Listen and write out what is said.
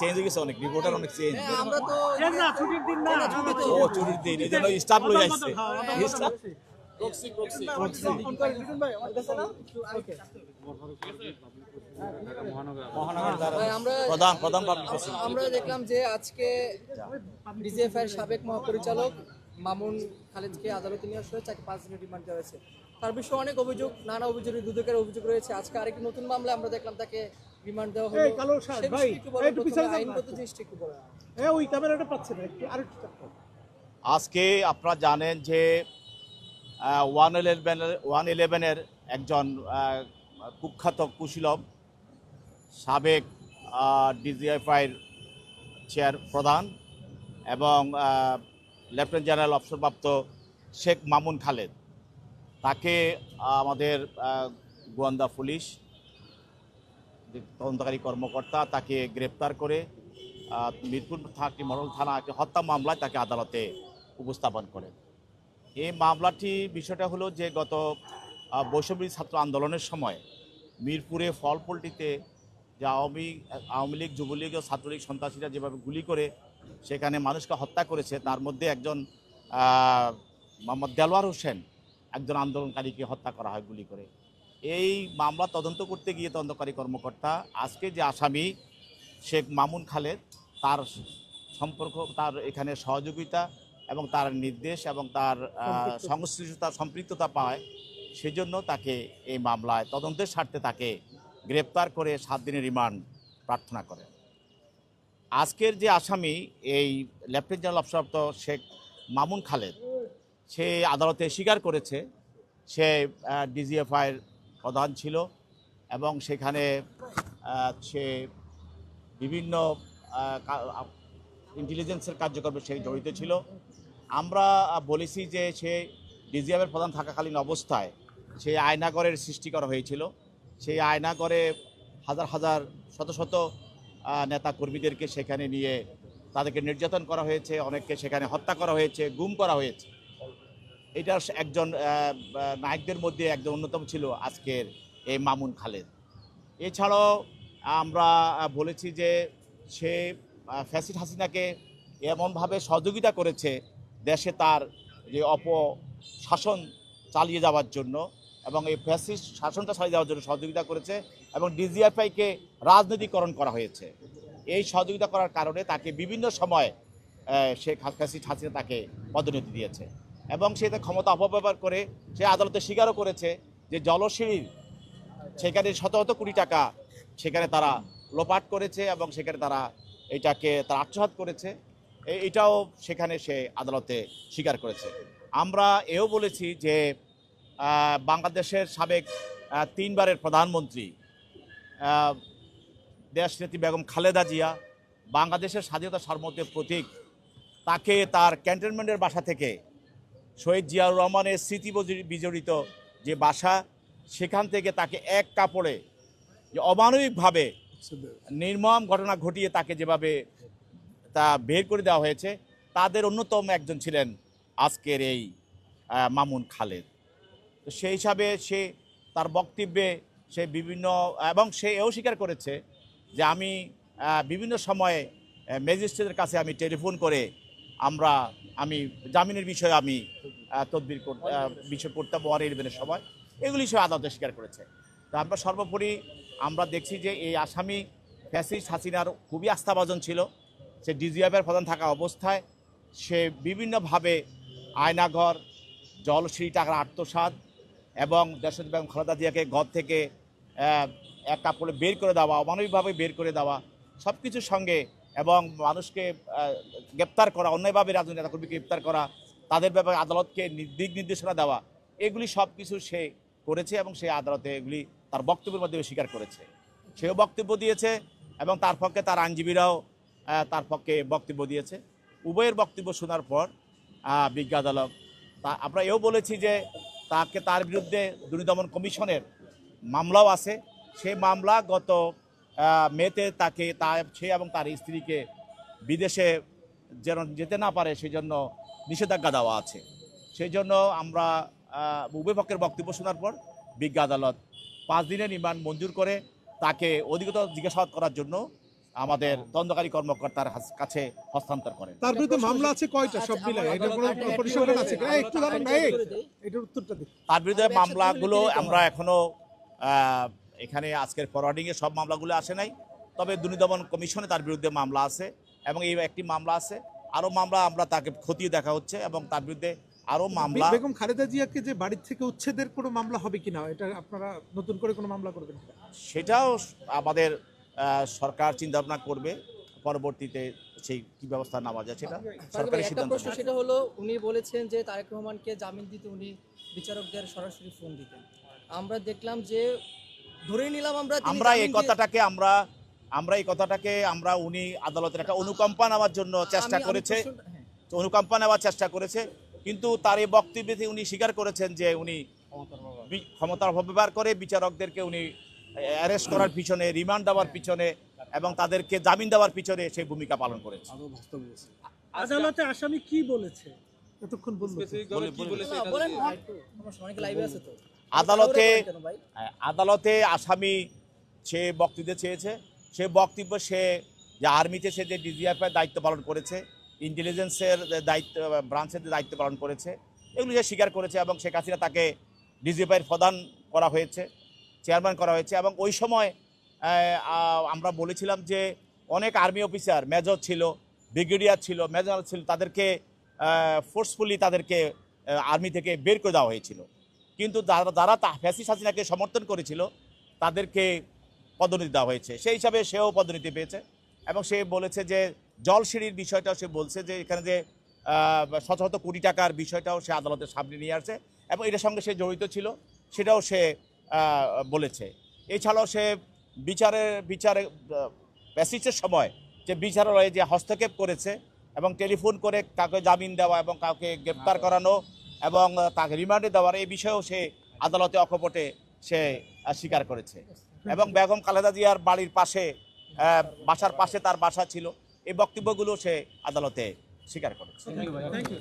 Change হয়ে গেছে অনেক, রিপোর্টার অনেক চেঞ্জ। আমরা তো ছুটির দিন না, ও ছুটির দিন এই জন্য স্টাফ লই আসছে। আমরা দেখলাম যে আজকে ডিজিএফআই এর সাবেক মহাপরিচালক মামুন খালেদকে আদালতে নিয়ে আসা হয়েছে, 5 দিনের রিমান্ড দেওয়া হয়েছে। তার বিষয়ে অনেক অভিযোগ, নানা অভিযোগের দুদকের অভিযোগ রয়েছে। আজকে আরেকটি নতুন মামলা আমরা দেখলাম তাকে রিমান্ড দেওয়া হলো। আইনগত জিনিসটা একটু বলেন। ওই ক্যামেরাটা পাচ্ছে না, একটু আরেকটু। আজকে আপনারা জানেন যে 111-এর একজন কুখ্যাত কুশীলব, সাবেক ডিজিএফআইয়ের চেয়ার প্রধান এবং লেফটেন্যান্ট জেনারেল অবসরপ্রাপ্ত শেখ মামুন খালেদ, তাকে আমাদের গোয়েন্দা পুলিশ তদন্তকারী কর্মকর্তা তাকে গ্রেপ্তার করে মিরপুর মডেল থানা হত্যা মামলায় তাকে আদালতে উপস্থাপন করেন। এই মামলাটি বিষয়টা হলো যে গত বৈষম্যবিরোধী ছাত্র আন্দোলনের সময় মিরপুরে ফলপল্টিতে যে আওয়ামী লীগ, যুবলীগ ও ছাত্রলীগ সন্ত্রাসীরা যেভাবে গুলি করে সেখানে মানুষকে হত্যা করেছে, তার মধ্যে একজন মোহাম্মদ দেলোয়ার হোসেন একজন আন্দোলনকারীকে হত্যা করা হয় গুলি করে। এই মামলা তদন্ত করতে গিয়ে তদন্তকারী কর্মকর্তা আজকে যে আসামি শেখ মামুন খালেদ, তার তার এখানে সহযোগিতা এবং তার নির্দেশ এবং তার সংশ্লিষ্টতা সম্পৃক্ততা পায়, সেজন্য তাকে এই মামলায় তদন্তের স্বার্থে তাকে গ্রেপ্তার করে 7 দিনের রিমান্ড প্রার্থনা করেন। আজকের যে আসামি এই লেফটেন্যান্ট জেনারেল অবসরপ্রাপ্ত শেখ মামুন খালেদ, সে আদালতে স্বীকার করেছে সে ডিজিএফআইয়ের প্রধান ছিল এবং সেখানে সে বিভিন্ন ইন্টেলিজেন্সের কার্যক্রমে সে জড়িত ছিল। আমরা বলেছি যে সে ডিজিএফআইয়ের প্রধান থাকাকালীন অবস্থায় সেই আয়নাগরের সৃষ্টি করা হয়েছিল। সেই আয়নাগরে হাজার হাজার শত শত নেতা কর্মীদেরকে সেখানে নিয়ে তাদেরকে নির্যাতন করা হয়েছে, অনেককে সেখানে হত্যা করা হয়েছে, গুম করা হয়েছে। এটা একজন নায়কদের মধ্যে একজন অন্যতম ছিল আজকের এই মামুন খালেদ। এছাড়াও আমরা বলেছি যে সে ফ্যাসিস্ট হাসিনাকে এমনভাবে সহযোগিতা করেছে দেশে তার যে অপশাসন চালিয়ে যাওয়ার জন্য এবং এই ফ্যাসিস্ট শাসনটা চালিয়ে যাওয়ার জন্য সহযোগিতা করেছে এবং ডিজিএফআইকে রাজনীতিকরণ করা হয়েছে। এই সহযোগিতা করার কারণে তাকে বিভিন্ন সময় সে ফ্যাসিস্ট হাসিনা তাকে পদোন্নতি দিয়েছে এবং সে ক্ষমতা অপব্যবহার করে সে আদালতে স্বীকারও করেছে যে জলসিঁড়ির সেখানে শত শত কোটি টাকা সেখানে তারা লোপাট করেছে এবং সেখানে তারা তারা আত্মসাৎ করেছে। এটাও সেখানে সে আদালতে স্বীকার করেছে। আমরা এও বলেছি যে বাংলাদেশের সাবেক 3 বারের প্রধানমন্ত্রী দেশনেত্রী বেগম খালেদা জিয়া, বাংলাদেশের স্বাধীনতা সার্বভৌমত্বের প্রতীক, তাকে তার ক্যান্টনমেন্টের বাসা থেকে শহীদ জিয়াউর রহমানের স্মৃতি বিজড়িত যে বাসা, সেখান থেকে তাকে এক কাপড়ে যে অমানবিকভাবে নির্মম ঘটনা ঘটিয়ে তাকে যেভাবে তা বের করে দেওয়া হয়েছে, তাদের অন্যতম একজন ছিলেন আজকের এই মামুন খালেদ। তো সেই হিসাবে সে তার বক্তব্যে সে বিভিন্ন এবং সে এও স্বীকার করেছে যে আমি বিভিন্ন সময়ে ম্যাজিস্ট্রেটের কাছে আমি টেলিফোন করে আমি জামিনের বিষয়ে আমি তদবির বিষয় করতাম 111-এর সময়, এগুলি সে আদালতে স্বীকার করেছে। তো আমরা সর্বোপরি আমরা দেখছি যে এই আসামি ফ্যাসিস্ট হাসিনার খুবই আস্থাভাজন ছিল। সে ডিজিএফআইয়ের প্রধান থাকা অবস্থায় সে বিভিন্নভাবে আয়নাঘর, জলসিঁড়ি টাকার আত্মসাৎ এবং দেশনেত্রী বেগম খালেদা জিয়াকে ঘর থেকে এক কাপড়ে বের করে দেওয়া, অমানবিকভাবে বের করে দেওয়া, সব কিছুর সঙ্গে এবং মানুষকে গ্রেপ্তার করা, অন্যায়ভাবে রাজনৈতিক নেতাকর্মীকে গ্রেপ্তার করা, তাদের ব্যাপারে আদালতকে দিক নির্দেশনা দেওয়া, এগুলি সব কিছু সে করেছে এবং সে আদালতে এগুলি তার বক্তব্যের মাধ্যমে স্বীকার করেছে। সেও বক্তব্য দিয়েছে এবং তার পক্ষে তার আইনজীবীরাও তার পক্ষে বক্তব্য দিয়েছে। উভয়ের বক্তব্য শোনার পর বিজ্ঞ আদালত আমরা এও বলেছি যে তার বিরুদ্ধে দুর্নীতি দমন কমিশনের মামলাও আছে। সেই মামলা গত মেতে সে এবং তার স্ত্রীকে বিদেশে যেন যেতে না পারে সেই জন্য নিষেধাজ্ঞা দেওয়া আছে। সেই জন্য আমরা উভয় পক্ষের বক্তব্য শোনার পর বিজ্ঞ আদালত 5 দিনের রিমান্ড মঞ্জুর করে তাকে অধিকতর জিজ্ঞাসাবাদ করার জন্য আমাদের তদন্তকারী কর্মকর্তার কাছে হস্তান্তর করেন। তার বিরুদ্ধে মামলা আছে কয়টা সব মিলায়? এটা কোনো পরিসংখ্যান আছে কিনা? একটু দাঁড়ান না, এটার উত্তরটা দিন। তার বিরুদ্ধে মামলাগুলো আমরা এখনো এখানে আজকের ফরওয়ার্ডিংয়ে সব মামলাগুলো আসে নাই, তবে দুর্নীতি দমন কমিশনে তার বিরুদ্ধে মামলা আছে এবং এই একটি মামলা আছে, আরও মামলা আমরা তাকে খতিয়ে দেখা হচ্ছে এবং তার বিরুদ্ধে আরও মামলা। বেগম খালেদা জিয়াকে যে বাড়ি থেকে উচ্ছেদের কোনো মামলা হবে কিনা, এটা আপনারা নতুন করে কোনো মামলা করবেন কিনা? সেটাও আমাদের সরকার চিন্তা ভাবনা করবে, পরবর্তীতে সেই কি ব্যবস্থা নেওয়া যায় সেটা সরকারি একটা সিদ্ধান্ত প্রশ্ন নেবে। সেটা হলো, উনি বলেছেন যে তারেক রহমানকে জামিন দিতে উনি বিচারকদের সরাসরি ফোন দিতেন। আমরা দেখলাম যে ধরেই নিলাম তিনি আমরা এই জামিন দিয়ে- কথাটাকে আমরা উনি আদালতের একটা অনুকম্পা নেওয়ার জন্য চেষ্টা আমি করেছে, প্রশ্নটা- হ্যাঁ। অনুকম্পা নেওয়ার চেষ্টা করেছে, কিন্তু তার এই বক্তব্যে উনি স্বীকার করেছেন যে উনি ক্ষমতার অপব্যবহার করে বিচারকদেরকে উনি অ্যারেস্ট করার পিছনে, রিমান্ড দেওয়ার পিছনে এবং তাদেরকে জামিন দেওয়ার পিছনে সেই ভূমিকা পালন করেছে। আদালতে আসামি কি বলেছে এতক্ষণ বলবো? না, বলেন না, একটু সমস্যা, অনেকে লাইভে আছে তো। কেন ভাই? আদালতে আসামি সে বক্তব্য চেয়েছে, সে বক্তব্য সে যে আর্মিতে সে যে ডিজিএফআই দায়িত্ব পালন করেছে, ইন্টেলিজেন্সের দায়িত্ব ব্রাঞ্চের দায়িত্ব পালন করেছে, এগুলো সে স্বীকার করেছে এবং শেখ হাসিনা তাকে ডিজিএফআইয়ের প্রধান করা হয়েছে, চেয়ারম্যান করা হয়েছে এবং ওই সময় আমরা বলেছিলাম যে অনেক আর্মি অফিসার, মেজর ছিল, ব্রিগেডিয়ার ছিল, মেজর ছিল, তাদেরকে ফোর্সফুলি তাদেরকে আর্মি থেকে বের করে দেওয়া হয়েছিল, কিন্তু যারা ফ্যাসিস্ট হাসিনাকে সমর্থন করেছিল তাদেরকে পদোন্নতি দেওয়া হয়েছে, সেই হিসাবে সেও পদোন্নতি পেয়েছে এবং সে বলেছে যে জলসিঁড়ির বিষয়টাও সে বলছে যে এখানে যে শত শত কোটি টাকার বিষয়টাও সে আদালতের সামনে নিয়ে আসছে এবং এটার সঙ্গে সে জড়িত ছিল, সেটাও সে বলেছে। এছাড়াও সে বিচারে প্যাসিজের সময় যে বিচারালয়ে যে হস্তক্ষেপ করেছে এবং টেলিফোন করে কাউকে জামিন দেওয়া এবং কাউকে গ্রেপ্তার করানো এবং তাকে রিমান্ডে দেওয়ার এই বিষয়েও সে আদালতে অকপটে সে স্বীকার করেছে এবং বেগম খালেদা জিয়ার বাড়ির পাশে, বাসার পাশে তার বাসা ছিল, এই বক্তব্যগুলো সে আদালতে স্বীকার করেছে। Thank you.